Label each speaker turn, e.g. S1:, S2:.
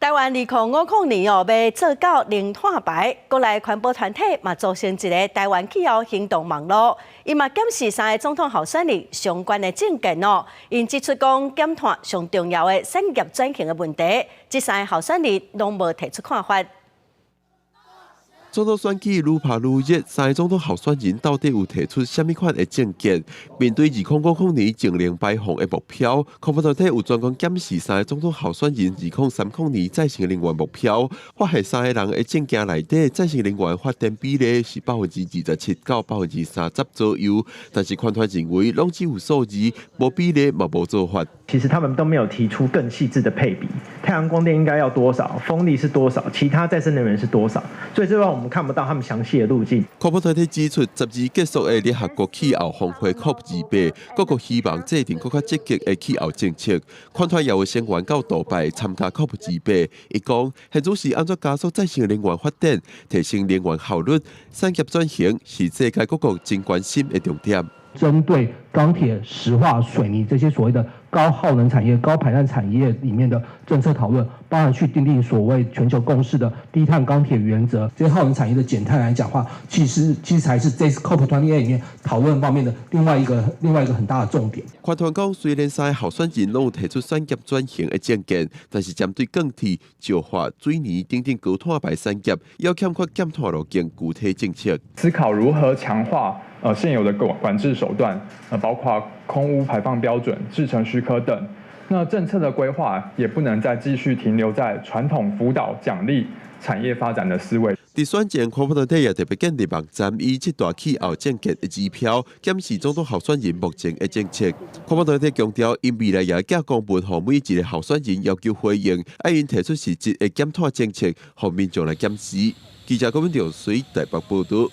S1: 台湾2050年要做到零碳排，国内环保团体嘛组成一个台湾气候行动网络，伊嘛检视3个总统候选人相关的政见哦。因指出讲，减碳上重要的产业转型的问题，这3个候选人拢无提出看法。
S2: 总统选举愈拍愈热，3个总统候选人到底有提出什么款的政见？面对2050年净零排放的目标，环保团体有专门检视3个总统候选人2030年再生能源目标，发现3个人的政见内底再生能源发电比例是27%到30%左右，但是团团认为拢只有数字，无比例嘛无做法。
S3: 其实他们都没有提出更细致的配比，太阳光电应该要多少，风力是多少，其他再生能源是多少，所以这让我们看不到他们详细的路径。
S2: 环保团体指出，12结束的联合国气候峰会 COP28，各国希望制定更加积极的气候政策。团团也会先援到杜拜参加 COP28。伊讲，现在是按怎加速再生能源发展，提升能源效率，产业转型是世界各国真关心的重点。
S4: 针对钢铁、石化、水泥这些所谓的高耗能产业、高排碳产业里面的政策讨论，包含去订定所谓全球共识的低碳钢铁原则。这些耗能产业的减碳来讲话，其实才是这次 COP28 里面讨论方面的另外一个很大的重点。
S2: 环团讲，虽然3个候选人拢有提出产业转型的政见，但是针对钢铁、石化、水泥等等高碳排产业，要欠缺减碳路径具体政策，
S5: 思考如何强化。 现有的管制手段，包括空污排放标准、制程许可等。那政策的规划也不能再继续停留在传统辅导、奖励产业发展的思维。
S2: 伫选前，环保团体也特别建立网站，以这大气候政见的指标，检视总统候选人目前的政策。环保团体强调，因未来也寄公文，予每一个候选人要求回应，爱因提出实质的减碳政策，让民众来检视。记者郭文祥随台北报道。